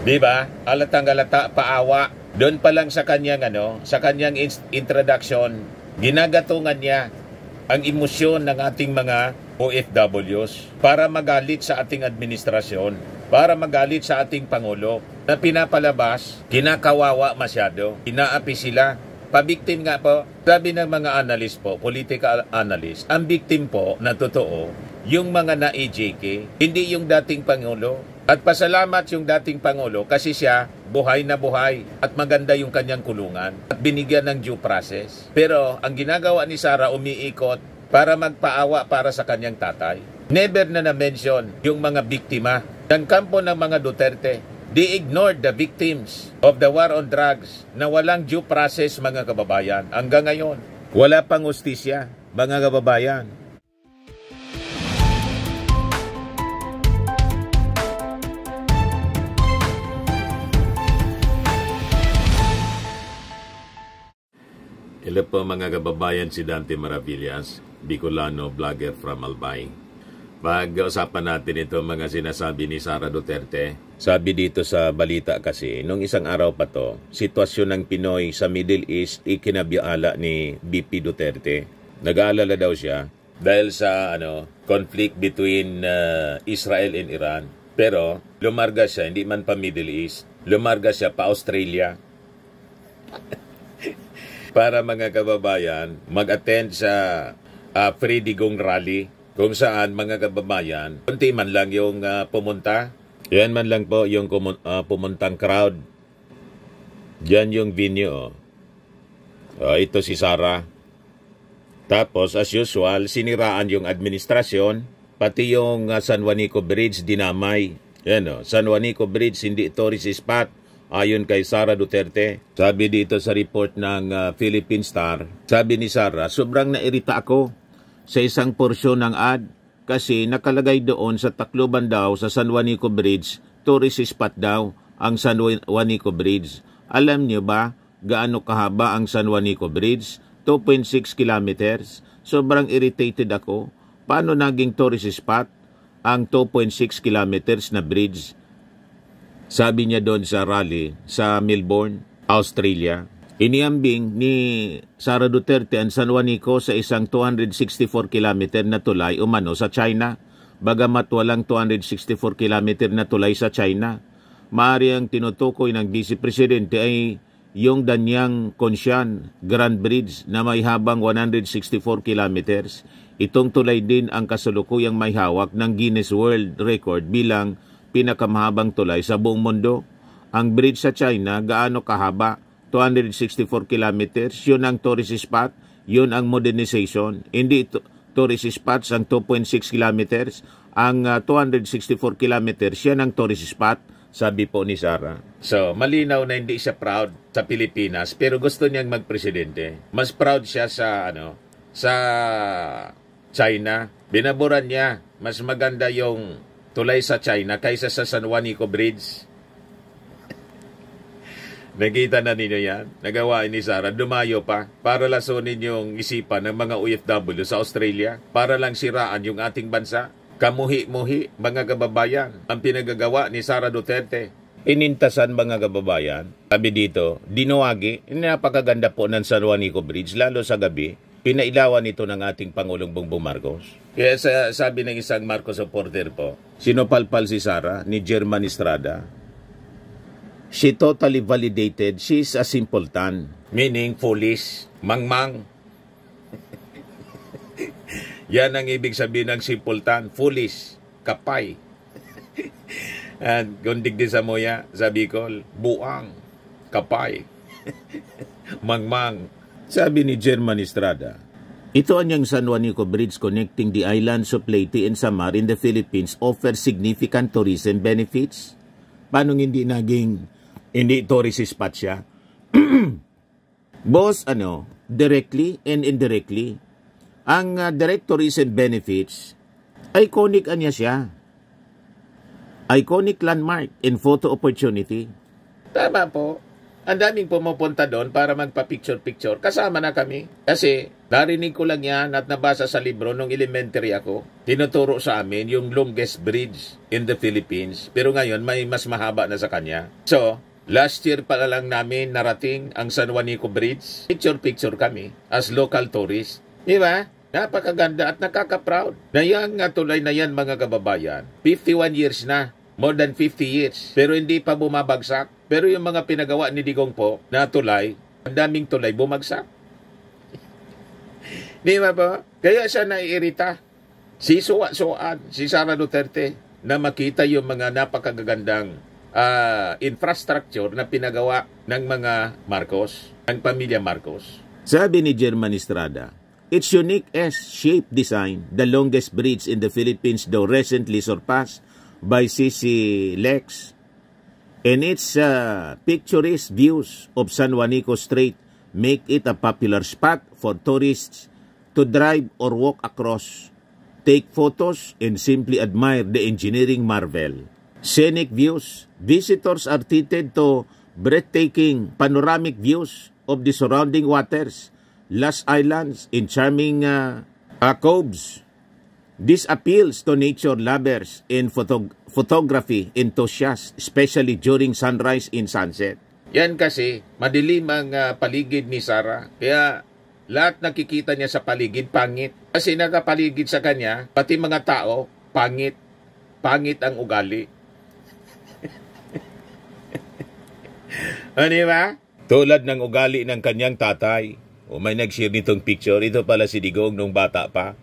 Di ba? Alatang-alata, paawa. Doon pa lang sa kanyang sa kanyang introduction, ginagatungan niya ang emosyon ng ating mga OFWs para magalit sa ating administrasyon, para magalit sa ating Pangulo na pinapalabas, kinakawawa masyado, inaapi sila. Pabiktim nga po, sabi ng mga analyst po, political analyst, ang victim po na totoo, yung mga na-EJK, hindi yung dating Pangulo. At pasalamat yung dating Pangulo kasi siya buhay na buhay at maganda yung kanyang kulungan at binigyan ng due process. Pero ang ginagawa ni Sara, umiikot para magpaawa para sa kanyang tatay. Never na na-mention yung mga biktima ng kampo ng mga Duterte. They ignored the victims of the war on drugs na walang due process, mga kababayan. Hanggang ngayon, wala pang hustisya, mga kababayan. Hello po mga kababayan, si Dante Maravillas, Bicolano, vlogger from Albay. Pag-usapan natin ito mga sinasabi ni Sara Duterte. Sabi dito sa balita kasi, nung isang araw pa to, sitwasyon ng Pinoy sa Middle East ikinabiala ni BP Duterte. Nag-aalala daw siya dahil sa conflict between Israel and Iran. Pero lumarga siya, hindi man pa Middle East, lumarga siya pa Australia. Para mga kababayan, mag-attend sa Free Digong Rally, kung saan mga kababayan, kunti man lang yung pumunta. Yan man lang po yung pumuntang crowd. Diyan yung venue. Ito si Sara. Tapos, as usual, siniraan yung administrasyon, pati yung San Juanico Bridge dinamay. Yan San Juanico Bridge, hindi tourist spot. Ayon kay Sara Duterte, sabi dito sa report ng Philippine Star, sabi ni Sara, sobrang nairita ako sa isang porsyon ng ad kasi nakalagay doon sa Tacloban daw sa San Juanico Bridge, tourist spot daw ang San Juanico Bridge. Alam niyo ba gaano kahaba ang San Juanico Bridge? 2.6 kilometers. Sobrang irritated ako. Paano naging tourist spot ang 2.6 kilometers na bridge? Sabi niya doon sa rally sa Melbourne, Australia. Iniambing ni Sara Duterte ang San Juanico sa isang 264 kilometer na tulay umano sa China. Bagamat walang 264 kilometer na tulay sa China, maaari ang tinutukoy ng Vice Presidente ay yung Danyang Conshan Grand Bridge na may habang 164 kilometers. Itong tulay din ang kasalukuyang may hawak ng Guinness World Record bilang pinakamahabang tulay sa buong mundo. Ang bridge sa China, gaano kahaba? 264 kilometers. Yun ang tourist spot. Yun ang modernization. Hindi tourist spots ang 2.6 kilometers. Ang 264 kilometers, yan ang tourist spot, sabi po ni Sara. So, malinaw na hindi siya proud sa Pilipinas, pero gusto niyang magpresidente. Mas proud siya sa sa China. Binaburan niya. Mas maganda yung tulay sa China kaysa sa San Juanico Bridge. Nakita na ninyo yan? Nagawa ni Sara, dumayo pa para lasunin yung isipan ng mga OFW sa Australia para lang siraan yung ating bansa. Kamuhi-muhi, mga kababayan, ang pinagagawa ni Sara Duterte. Inintasan, mga kababayan. Sabi dito, dinuwagi, napakaganda po ng San Juanico Bridge, lalo sa gabi. Pinailawan ito ng ating Pangulong Bongbong Marcos. Kaya sabi ng isang Marcos supporter po, sinupalpal si Sara ni German Estrada. She totally validated. She's a simpleton. Meaning foolish, mangmang. Yan ang ibig sabihin ng simpleton. Foolish, kapay. At kundig din sa moya, sa Bicol, buang, kapay, mangmang. Sabi ni German Estrada, ito anyang San Juanico Bridge connecting the islands of Leyte and Samar in the Philippines offers significant tourism benefits. Paano hindi tourist spot siya? Both directly and indirectly. Ang direct tourism benefits, iconic anya siya. Iconic landmark and photo opportunity. Tama po. Ang daming pumupunta doon para magpa-picture-picture. Kasama na kami. Kasi narinig ko lang yan at nabasa sa libro nung elementary ako. Tinuturo sa amin yung longest bridge in the Philippines. Pero ngayon may mas mahaba na sa kanya. So, last year pala lang namin narating ang San Juanico Bridge. Picture-picture kami as local tourists. Di ba? Napakaganda at nakaka-proud. Na yung tulay na yan mga kababayan, 51 years na. More than 50 years. Pero hindi pa bumabagsak. Pero yung mga pinagawa ni Digong po na tulay, ang daming tulay bumagsak. Di ba po? Kaya siya naiirita. Si Suwa-Suwaan, si Sara Duterte, na makita yung mga napakagagandang infrastructure na pinagawa ng mga Marcos, ng pamilya Marcos. Sabi ni German Estrada, its unique S-shaped design, the longest bridge in the Philippines, though recently surpassed by CC Lex, and its picturesque views of San Juanico Strait make it a popular spot for tourists to drive or walk across, take photos, and simply admire the engineering marvel. Scenic views. Visitors are treated to breathtaking panoramic views of the surrounding waters, lush islands, and charming coves. This appeals to nature lovers and photography enthusiasts, especially during sunrise and sunset. Yan kasi, madilim ang paligid ni Sara. Kaya lahat nakikita niya sa paligid, pangit. Kasi nakapaligid sa kanya, pati mga tao, pangit. Pangit ang ugali. Ano ba? Tulad ng ugali ng kanyang tatay. O may nag-share nitong picture. Ito pala si Digong nung bata pa.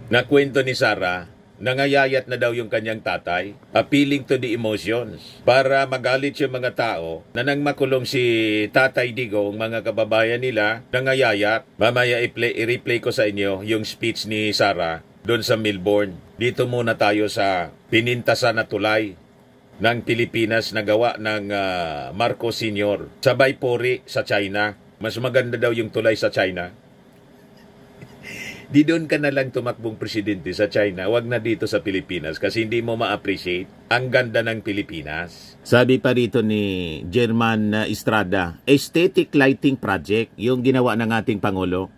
Nakwento ni Sara, nangayayat na daw yung kanyang tatay, appealing to the emotions, para magalit yung mga tao na nang makulong si Tatay Digong, mga kababayan nila, nangayayat. Mamaya i-replay ko sa inyo yung speech ni Sara doon sa Melbourne. Dito muna tayo sa pinintasan na tulay ng Pilipinas na gawa ng Marcos Sr. Sabay puri sa China. Mas maganda daw yung tulay sa China. Di doon ka na lang tumakbong presidente sa China, wag na dito sa Pilipinas kasi hindi mo ma-appreciate ang ganda ng Pilipinas. Sabi pa rito ni German Estrada, aesthetic lighting project, yung ginawa ng ating Pangulo.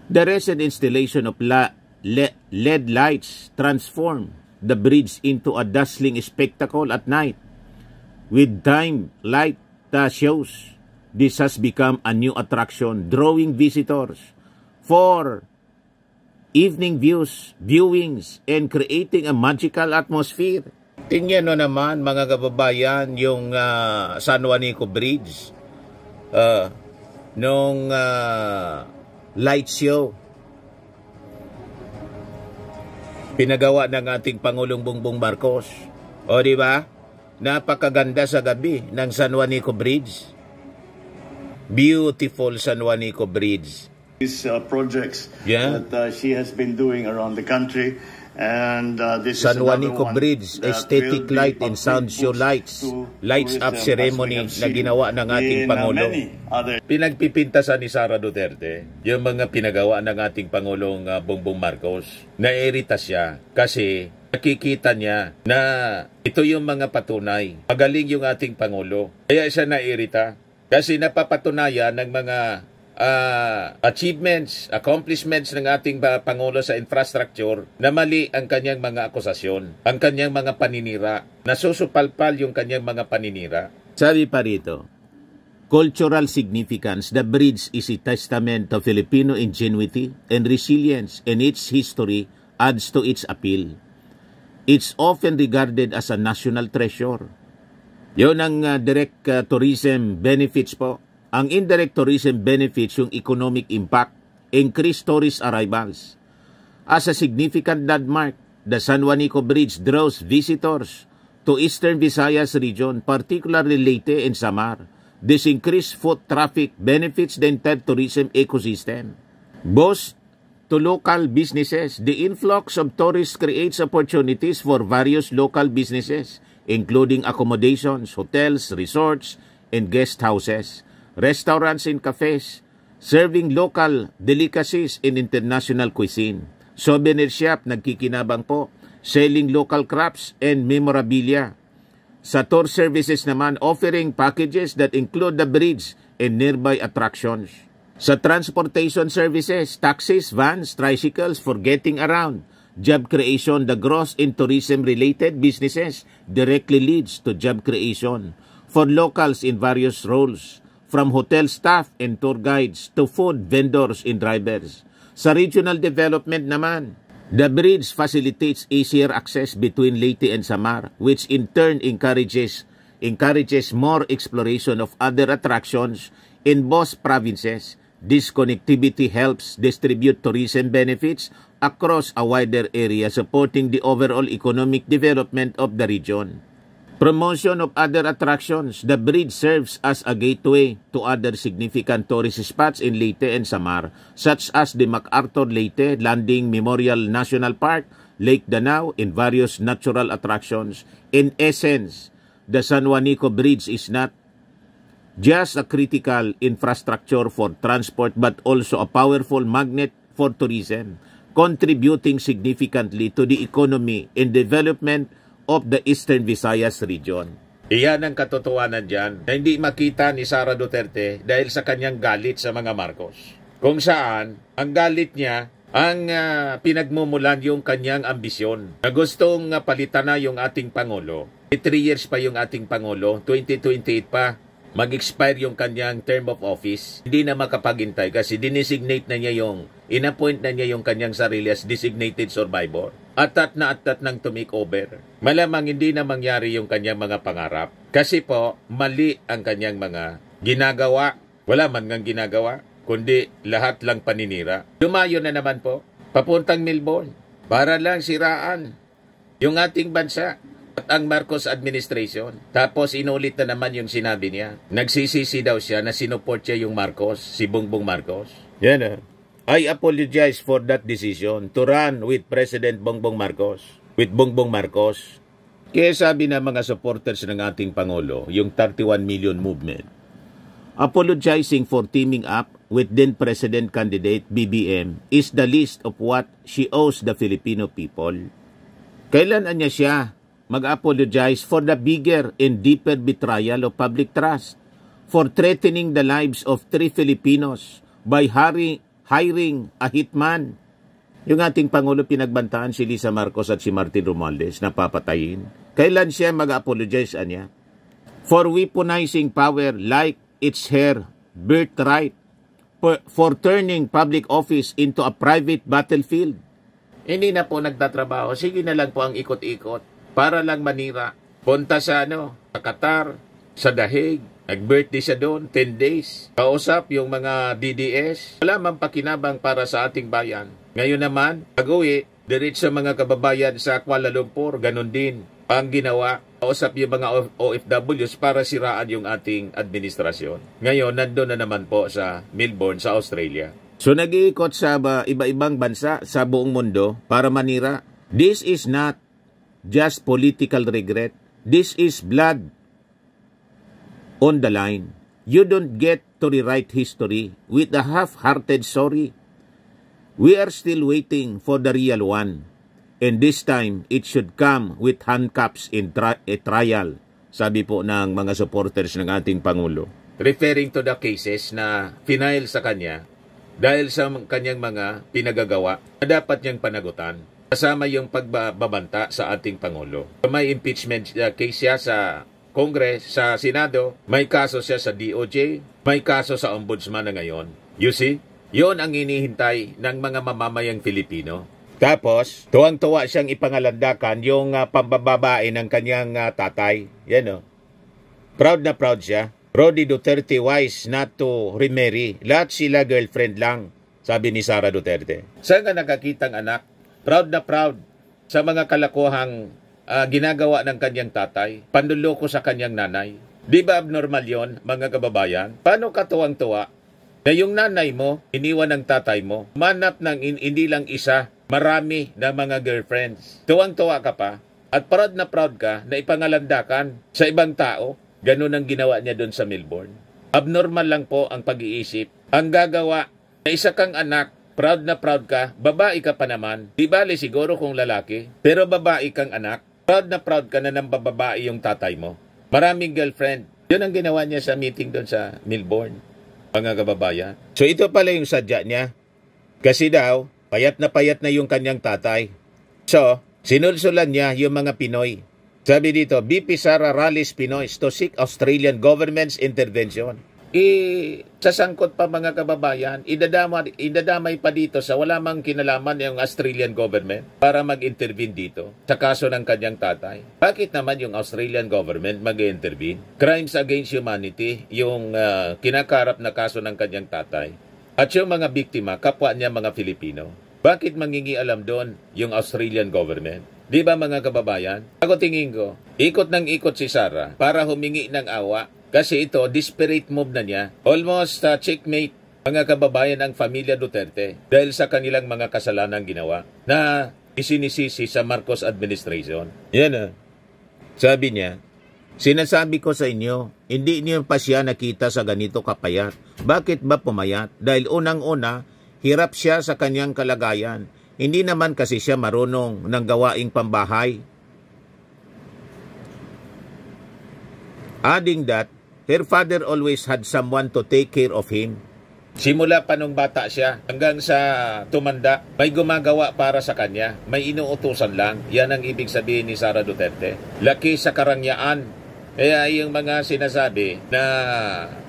The recent installation of LED lights transform the bridge into a dazzling spectacle at night. With time light shows, this has become a new attraction, drawing visitors for evening viewings, and creating a magical atmosphere. Tingnan nyo naman mga kababayan yung San Juanico Bridge nung light show. Pinagawa ng ating Pangulong Bongbong Marcos. O di ba? Napakaganda sa gabi ng San Juanico Bridge. Beautiful San Juanico Bridge. Projects that she has been doing around the country, and this San is Juanico Bridge, aesthetic light and sound show lights up ceremony na ginawa ng ating Pangulo. Pinagpipintasan ni Sara Duterte yung mga pinagawa ng ating Pangulong Bongbong Marcos. Nairita siya kasi nakikita niya na ito yung mga patunay. Magaling yung ating Pangulo. Kaya siya nairita kasi napapatunayan ng mga achievements, accomplishments ng ating Pangulo sa infrastructure na mali ang kanyang mga akusasyon, ang kanyang mga paninira. Nasusupalpal yung kanyang mga paninira. Sabi pa rito, cultural significance, the bridge is a testament to Filipino ingenuity and resilience, and its history adds to its appeal. It's often regarded as a national treasure. Yun ang direct tourism benefits po. Ang indirect tourism benefits yung economic impact, increased tourist arrivals. As a significant landmark, the San Juanico Bridge draws visitors to Eastern Visayas region, particularly Leyte and Samar. This increased foot traffic benefits the entire tourism ecosystem. Both to local businesses, the influx of tourists creates opportunities for various local businesses, including accommodations, hotels, resorts, and guest houses, restaurants and cafes, serving local delicacies in international cuisine. Souvenir shop, nagkikinabang po, selling local crafts and memorabilia. Sa tour services naman, offering packages that include the bridge and nearby attractions. Sa transportation services, taxis, vans, tricycles for getting around. Job creation, the growth in tourism-related businesses directly leads to job creation for locals in various roles, from hotel staff and tour guides to food vendors and drivers. Sa regional development naman, the bridge facilitates easier access between Leyte and Samar, which in turn encourages more exploration of other attractions in both provinces. This connectivity helps distribute tourism benefits across a wider area, supporting the overall economic development of the region. Promotion of other attractions, the bridge serves as a gateway to other significant tourist spots in Leyte and Samar, such as the MacArthur Leyte Landing Memorial National Park, Lake Danau, and various natural attractions. In essence, the San Juanico Bridge is not just a critical infrastructure for transport but also a powerful magnet for tourism, contributing significantly to the economy and development of the Eastern Visayas region. Iyan ang katotohanan dyan na hindi makita ni Sara Duterte dahil sa kanyang galit sa mga Marcos. Kung saan, ang galit niya, ang pinagmumulan yung kanyang ambisyon na gustong palitan na yung ating Pangulo. 3 years pa yung ating Pangulo, 2028 pa, mag-expire yung kanyang term of office. Hindi na makapagintay kasi dinesignate na niya in-appoint na niya yung kanyang sarili as designated survivor. Atat na ng to make over. Malamang hindi na mangyari yung kanyang mga pangarap. Kasi po, mali ang kanyang mga ginagawa. Wala man ngang ginagawa, kundi lahat lang paninira. Lumayo na naman po, papuntang Melbourne, para lang siraan yung ating bansa at ang Marcos administration. Tapos inulit na naman yung sinabi niya. Nagsisisi daw siya na sinuport siya yung Marcos, si Bongbong Marcos. Yan I apologize for that decision to run with President Bongbong Marcos, with Bongbong Marcos. Kaya sabi na mga supporters ng ating Pangulo, yung 31 million movement, apologizing for teaming up with then President candidate BBM is the least of what she owes the Filipino people. Kailan niya siya mag-apologize for the bigger and deeper betrayal of public trust, for threatening the lives of 3 Filipinos by hiring a hitman? Yung ating Pangulo pinagbantaan si Lisa Marcos at si Martin Romualdez na papatayin. Kailan siya mag-apologize niya? For weaponizing power like it's her birthright, for turning public office into a private battlefield. Hindi na po nagtatrabaho. Sige na lang po ang ikot-ikot para lang manira. Punta sa sa Qatar, sa Dahig, nag-birthday siya doon, 10 days. Kausap yung mga DDS. Wala mang pakinabang para sa ating bayan. Ngayon naman, pag-uwi, diretso sa mga kababayan sa Kuala Lumpur, ganun din ang ginawa. Kausap yung mga OFWs para siraan yung ating administrasyon. Ngayon, nandun na naman po sa Melbourne, sa Australia. So nag-iikot sa iba-ibang bansa sa buong mundo para manira. This is not just political regret. This is blood on the line. You don't get to rewrite history with a half-hearted sorry. We are still waiting for the real one. And this time, it should come with handcuffs in a trial, sabi po ng mga supporters ng ating Pangulo. Referring to the cases na final sa kanya dahil sa kanyang mga pinagagawa na dapat niyang panagutan. Kasama yung pagbabanta sa ating Pangulo. May impeachment case siya sa Congress, sa Senado, may kaso siya sa DOJ, may kaso sa Ombudsman na ngayon. You see? Yon ang hinihintay ng mga mamamayang Filipino. Tapos, tuwang-tuwa siyang ipangalandakan yung pambababae ng kanyang tatay. Yan Proud na proud siya. Rodi Duterte wise not to remarry. Lahat sila girlfriend lang, sabi ni Sara Duterte. Saan ka nakakitang anak? Proud na proud sa mga kalakuhang ginagawa ng kanyang tatay. Panluloko sa kanyang nanay. Di ba abnormal yon, mga kababayan? Paano ka tuwang-tuwa na yung nanay mo, iniwan ng tatay mo, manap ng hindi lang isa, marami na mga girlfriends. Tuwang-tuwa ka pa at proud na proud ka na ipangalandakan sa ibang tao. Ganun ang ginawa niya doon sa Melbourne. Abnormal lang po ang pag-iisip. Ang gagawa na isa kang anak, proud na proud ka, babae ka pa naman. Di bali siguro kung lalaki, pero babae kang anak. na proud ka na ng bababae yung tatay mo. Maraming girlfriend. Yun ang ginawa niya sa meeting doon sa Melbourne, mga kababayan. So ito pala yung sadya niya. Kasi daw, payat na yung kanyang tatay. So, sinulsulan niya yung mga Pinoy. Sabi dito, BP Sara rallies Pinoy to seek Australian government's intervention. Sasangkot pa mga kababayan, idadamay pa dito sa wala mang kinalaman yung Australian government para mag-intervene dito sa kaso ng kanyang tatay. Bakit naman yung Australian government mag-intervene? Crimes against humanity, yung kinakarap na kaso ng kanyang tatay. At yung mga biktima, kapwa niya mga Filipino. Bakit mangingialam doon yung Australian government? Di ba mga kababayan? Ako tingin ko, ikot ng ikot si Sara para humingi ng awa. Kasi ito, desperate move na niya. Almost checkmate, mga kababayan, ang pamilya Duterte dahil sa kanilang mga kasalanang ginawa na isinisisi sa Marcos administration. Yan sabi niya, sinasabi ko sa inyo, hindi niyo pa siya nakita sa ganito kapayat. Bakit ba pumayat? Dahil unang-una, hirap siya sa kanyang kalagayan. Hindi naman kasi siya marunong ng gawaing pambahay. Adding that, her father always had someone to take care of him. Simula pa nung bata siya hanggang sa tumanda, may gumagawa para sa kanya. May inuutusan lang. Yan ang ibig sabihin ni Sara Duterte. Laki sa karangyaan. Kaya yung mga sinasabi na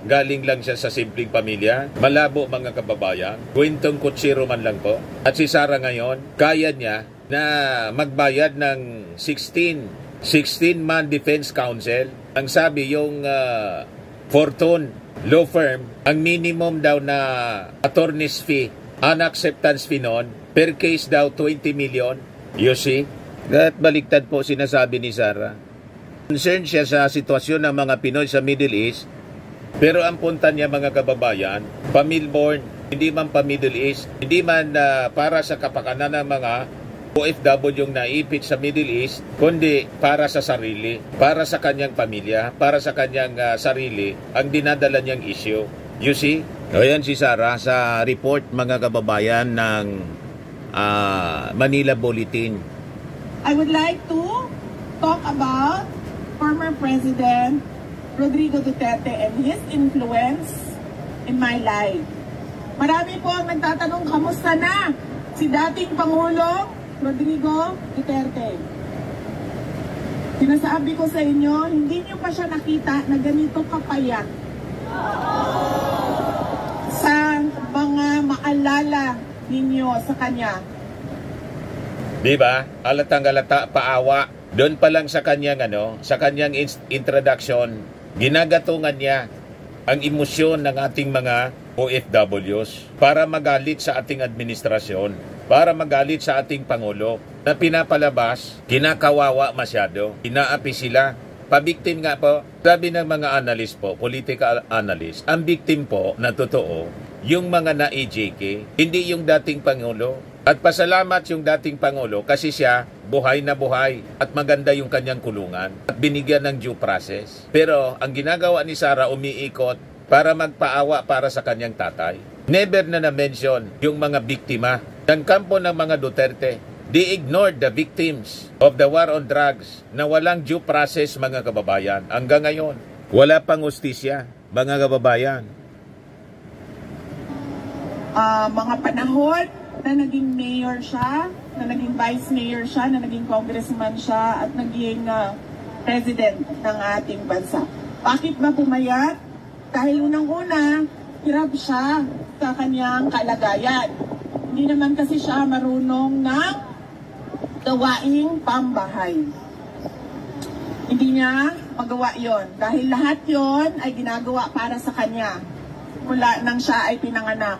galing lang siya sa simpleng pamilya, malabo mga kababayan, kwentong kutsiro man lang po. At si Sara ngayon, kaya niya na magbayad ng 16-man defense counsel. Ang sabi yung Fortune law firm, ang minimum daw na attorney's fee, unacceptance fee noon, per case daw 20 million. You see? At baliktad po sinasabi ni Sara. Concerned siya sa sitwasyon ng mga Pinoy sa Middle East, pero ang punta niya mga kababayan, pa-Melbourne, hindi man pa-Middle East, hindi man para sa kapakanan ng mga OFW yung naipit sa Middle East, kundi para sa sarili, para sa kanyang pamilya, para sa kanyang sarili, ang dinadala niyang issue. You see? Ayan si Sara sa report mga kababayan ng Manila Bulletin. I would like to talk about former President Rodrigo Duterte and his influence in my life. Marami po ang nagtatanong, kamusta na si dating Pangulong Rodrigo Duterte? Sinasabi ko sa inyo, hindi niyo pa siya nakita na ganito kapayat. Sa mga maalala ninyo sa kanya. Diba? Alatang-alata, paawa. Doon pa lang sa kanyang sa kanyang introduction, ginagatungan niya ang emosyon ng ating mga OFWs para magalit sa ating administrasyon, para magalit sa ating Pangulo na pinapalabas, kinakawawa masyado, inaapi sila. Pabiktim nga po, sabi ng mga analyst po, political analyst, ang victim po na totoo, yung mga na-EJK, hindi yung dating Pangulo. At pasalamat yung dating Pangulo kasi siya buhay na buhay at maganda yung kanyang kulungan at binigyan ng due process. Pero ang ginagawa ni Sara umiikot para magpaawa para sa kanyang tatay. Never na na-mention yung mga biktima ng kampo ng mga Duterte. They ignored the victims of the war on drugs na walang due process mga kababayan. Hanggang ngayon, wala pang hustisya mga kababayan. Mga panahon na naging mayor siya, na naging vice mayor siya, na naging congressman siya, at naging president ng ating bansa. Bakit ba pumayat? Dahil unang-una, hirap siya sa kanyang kalagayan. Hindi naman kasi siya marunong ng gawaing pambahay. Hindi niya magawa yon dahil lahat yon ay ginagawa para sa kanya mula nang siya ay pinanganak.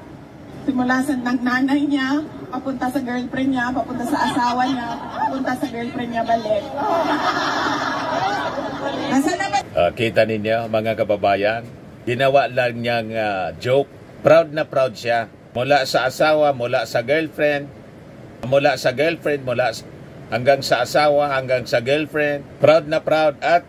Simula sa nanay niya, papunta sa girlfriend niya, papunta sa asawa niya, papunta sa girlfriend niya balik. Kita ninyo mga kababayan, ginawa lang niyang joke. Proud na proud siya. Mula sa asawa, mula sa girlfriend, hanggang sa asawa, hanggang sa girlfriend. Proud na proud. At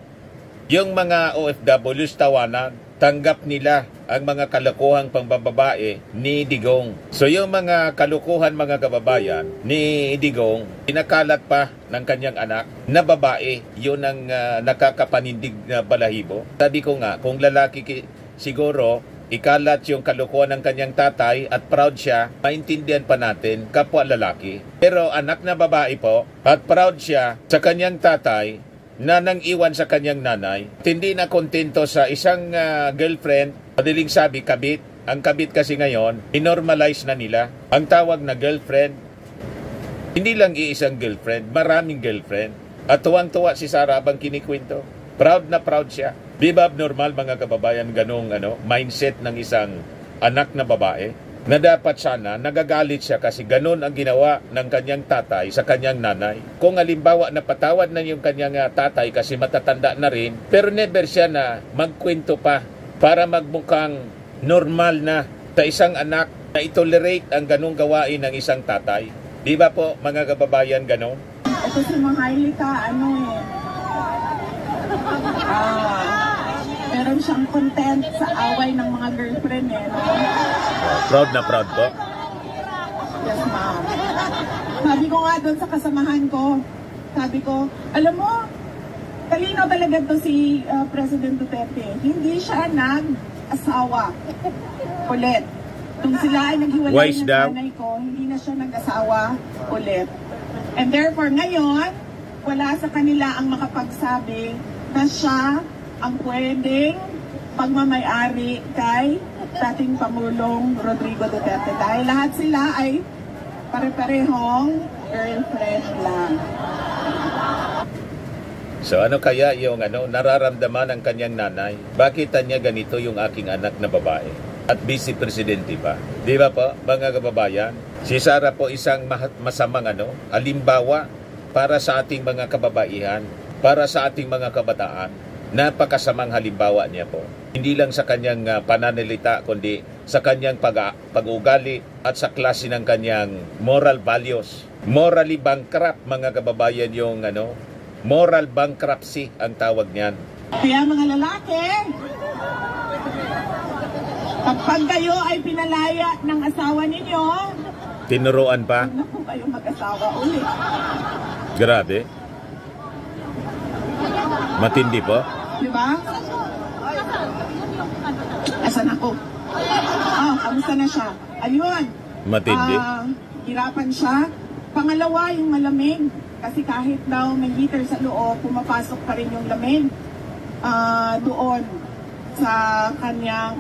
yung mga OFWs tawanan tanggap nila ang mga kalokohang pambababae ni Digong. So yung mga kalokohan mga kababayan ni Digong, pinakalat pa ng kanyang anak na babae, yun ang nakakapanindig na balahibo. Sabi ko nga, kung lalaki siguro, ikalat yung kalokohan ng kanyang tatay at proud siya, maintindihan pa natin, kapwa lalaki. Pero anak na babae po, at proud siya sa kanyang tatay, na nang iwan sa kanyang nanay, hindi na kontento sa isang girlfriend, madaling sabi kabit. Ang kabit kasi ngayon, inormalize na nila ang tawag na girlfriend. Hindi lang iisang girlfriend, maraming girlfriend. At tuwang-tuwa si Sara habang kinikwento. Proud na proud siya. Di ba abnormal mga kababayan ganong mindset ng isang anak na babae? Na dapat sana nagagalit siya kasi ganun ang ginawa ng kanyang tatay sa kanyang nanay. Kung halimbawa napatawad na yung kanyang tatay kasi matatanda na rin, pero never siya na magkwento pa para magmukhang normal na sa isang anak na itolerate ang ganung gawain ng isang tatay. Di ba po mga kababayan ganon? Ito si Maharlika, meron siyang content sa away ng mga girlfriend no? Proud na proud po? Yes, ma'am. Sabi ko nga doon sa kasamahan ko, sabi ko, alam mo, talino talaga to si President Duterte. Hindi siya nag-asawa ulit. Kung sila ay naghiwalay ng nanay ko, hindi na siya nag-asawa ulit. And therefore, ngayon, wala sa kanila ang makapagsabi na siya ang pwedeng pagmamayari kay dating Pangulong Rodrigo Duterte. Dahil lahat sila ay pare-parehong girlfriend lang. So ano kaya yung nararamdaman ng kanyang nanay? Bakit niya ganito yung aking anak na babae? At vice presidente pa. Di ba po, mga kababayan? Si Sara po isang masamang halimbawa para sa ating mga kababaihan, para sa ating mga kabataan. Napakasamang halimbawa niya po. Hindi lang sa kanyang pananalita, kundi sa kanyang pag-ugali at sa klase ng kanyang moral values. Morally bankrupt, mga kababayan, yung moral bankruptcy ang tawag niyan. Kaya mga lalaki, kapag kayo ay pinalaya ng asawa ninyo, tinuruan pa? huwag na po kayong mag-asawa ulit. Grabe. Matindi po. Diba? Asan ako? Kamusta na siya? Ayun. Matindi. Hirapan siya. Pangalawa, yung malamig. Kasi kahit daw may heater sa loob, pumapasok pa rin yung lamig doon sa kanyang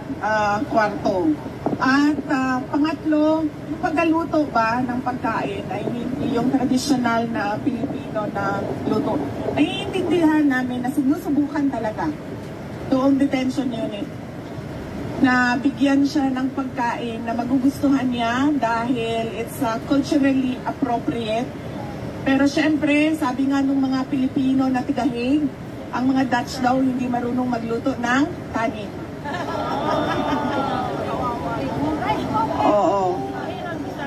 kwarto. At pangatlo, yung pagkaluto ba ng pagkain ay hindi yung tradisyonal na Pilipino na luto. Naiintindihan namin na sinusubukan talaga doong detention unit na bigyan siya ng pagkain na magugustuhan niya dahil it's culturally appropriate. Pero syempre, sabi nga nung mga Pilipino na tigahig, ang mga Dutch daw hindi marunong magluto ng kanin. Oo.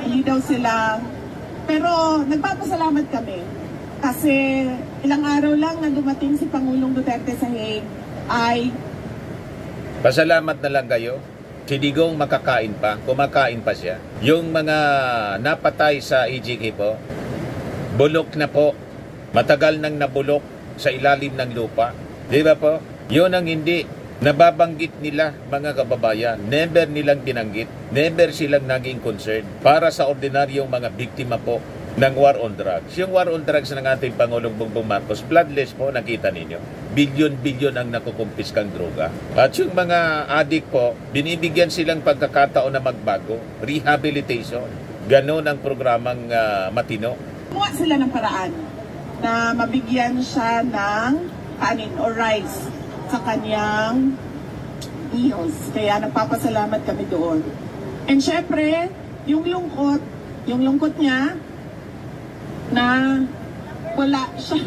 Hindi daw sila. Pero nagpapasalamat kami kasi ilang araw lang na dumating si Pangulong Duterte sa Hague ay pasalamat na lang kayo. Si Digong makakain pa, kumakain pa siya. Yung mga napatay sa EJK po, bulok na po. Matagal nang nabulok sa ilalim ng lupa. Di ba po? Yun ang hindi nababanggit nila, mga kababayan. Never nilang binanggit. Never silang naging concern para sa ordinaryong mga biktima po ng war on drugs. Yung war on drugs ng ating Pangulong Bongbong Marcos, bloodless po, nakita ninyo. Bilyon-bilyon ang nakukumpiskang droga. At yung mga adik po, binibigyan silang pagkakataon na magbago. Rehabilitation. Ganon ang programang matino. Kumuha sila ng paraan na mabigyan siya ng kanin o rice sa kanyang meals. Kaya nagpapasalamat kami doon. And syempre, yung lungkot niya na wala siya.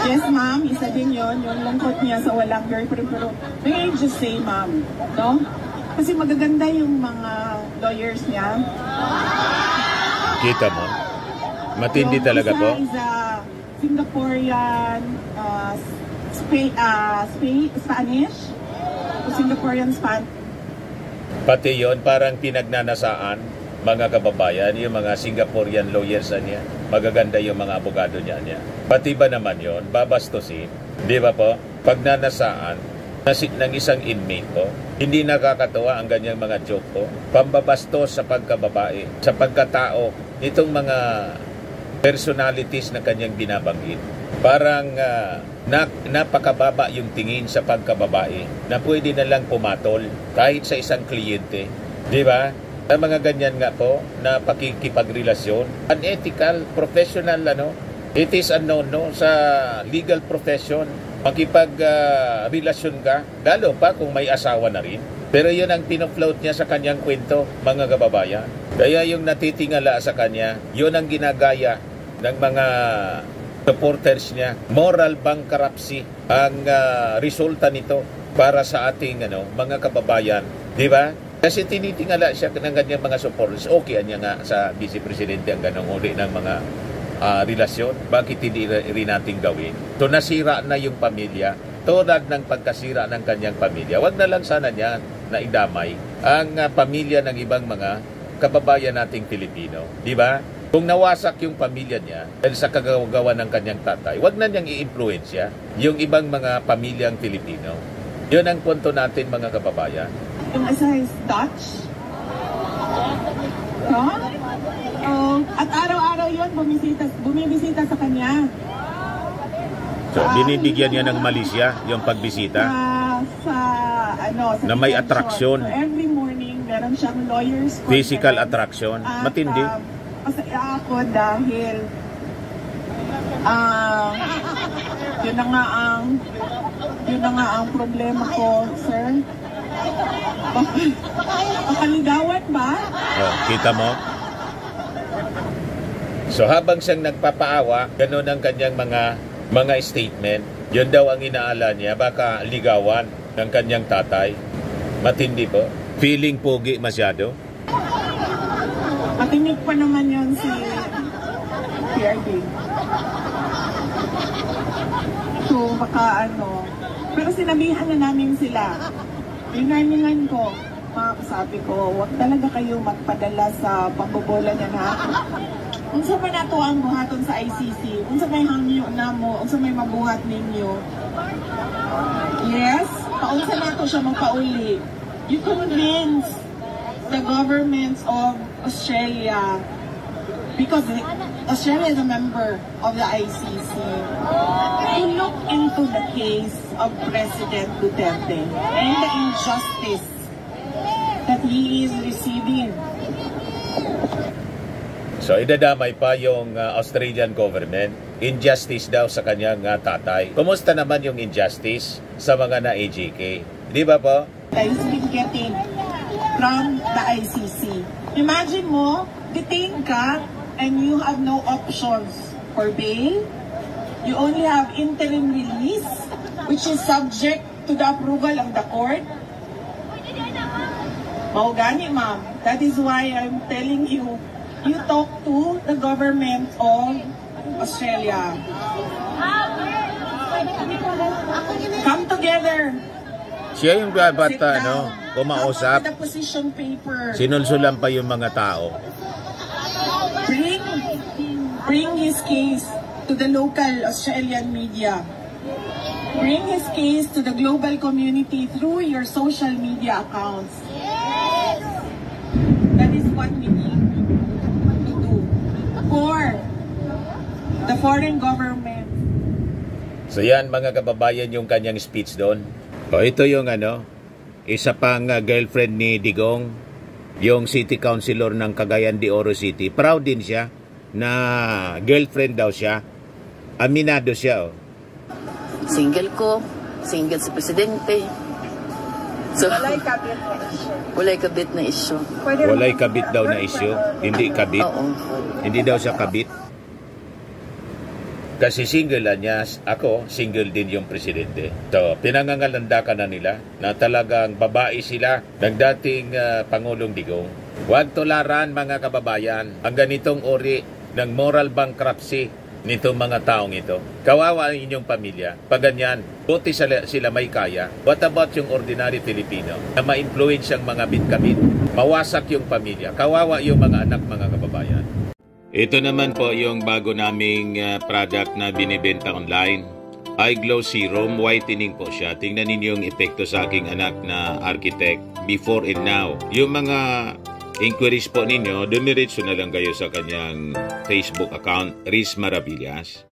Yes, ma'am, isa din yon, yung lungkot niya sa walang girlfriend. Pero may I just say, ma'am, no? Kasi magaganda yung mga lawyers niya. Kita mo? Matindi talaga po. Isa is a Singaporean Spanish, o Singaporean Spanish. Pati yon parang pinagnanasaan, mga kababayan, yung mga Singaporean lawyers niya. Magaganda yung mga abogado niya. Pati ba naman yon babastusin? Di ba po? Pagnanasaan ng isang inmate po, hindi nakakatawa ang ganyang mga joke po. Pambabastos sa pagkababae, sa pagkatao, itong mga personalities na kanyang binabanggit. Parang napakababa yung tingin sa pagkababae na pwede na lang pumatol kahit sa isang kliyente. Di ba? Ang mga ganyan nga po na pakikipagrelasyon, unethical, professional, it is unknown sa legal profession. Makipag-relasyon ka, lalo pa kung may asawa na rin. Pero yun ang pinofloat niya sa kanyang kwento, mga kababayan. Kaya yung natitingala sa kanya, yun ang ginagaya ng mga supporters niya. Moral bankruptcy ang resulta nito para sa ating mga kababayan. Di ba? Kasi tinitingala siya ng kanyang mga supporters. Okay niya nga sa Vice Presidente ang ganong uli ng mga relasyon. Bakit hindi rin natin gawin? So nasira na yung pamilya. Tulad ng pagkasira ng kanyang pamilya. Wag na lang sana niya na idamay ang pamilya ng ibang mga kababayan nating Pilipino. Di ba? Kung nawasak yung pamilya niya dahil sa kagagawa ng kanyang tatay, wag na niyang i-influensya yung ibang mga pamilyang Pilipino. Yun ang punto natin, mga kababayan. Yung isa is Dutch. At araw-araw yun, bumibisita sa kanya. So, binibigyan niya ng Malaysia yung pagbisita? Sa na may attraction. So, every morning, meron siyang lawyers. Physical attraction. Matindi. Masaya ako dahil yun na nga ang problema ko, sir. Pakaligawan ba? Oh, kita mo? So habang siyang nagpapaawa, ganun ang kanyang mga statement. Yun daw ang inaala niya, baka ligawan ng kanyang tatay. Matindi po. Feeling pogi masyado? Matinig pa naman yun si PRD. So baka pero sinabihan na namin sila. Rinarningan ko, sabi ko, huwag talaga kayo magpadala sa pambobola niya na. Unsa man nato ang buhaton sa ICC, unsa may hangyo na mo, unsa may mabuhat ninyo. Yes, paunsa nato siya magpauli. You convince the governments of Australia, because Australia is a member of the ICC, to look into the case of President Duterte and the injustice that he is receiving. So idadamay pa yung Australian government. Injustice daw sa kanyang tatay. Kumusta naman yung injustice sa mga na-AJK? Di ba po? That he's been getting from the ICC. Imagine mo, detained ka and you have no options for bail. You only have interim release, which is subject to the approval of the court. Maugani, ma'am. That is why I'm telling you, you talk to the government of Australia. Come together. Siya yung bata, kumausap. With the position paper. Sinulsulan pa yung mga tao. Bring his case to the local Australian media. Bring his case to the global community through your social media accounts. That is what we need to do for the foreign government. So yan, mga kababayan, yung kanyang speech doon. O ito yung isa pang girlfriend ni Digong, yung city councilor ng Cagayan de Oro City. Proud din siya na girlfriend daw siya. Aminado siya. Single ko, single si Presidente. So, walay kabit na issue. Walay kabit daw na issue. Hindi kabit. Oo. Hindi daw siya kabit. Kasi single niya, ako, single din yung presidente. So, pinangangalanda ka na nila na talagang babae sila ng dating Pangulong Digong. Huwag tularan, mga kababayan, ang ganitong uri ng moral bankruptcy nitong mga taong ito. Kawawa ang inyong pamilya. Pag ganyan, buti sila may kaya. What about yung ordinary Filipino na ma-influence ang mga bitkamit? Mawasak yung pamilya. Kawawa yung mga anak, mga kababayan. Ito naman po yung bago naming product na binibenta online. iGlow Serum, whitening po siya. Tingnan ninyo yung epekto sa aking anak na architect before and now. Yung mga inquiries po ninyo, dumiretso na lang kayo sa kanyang Facebook account, Riz Maravillas.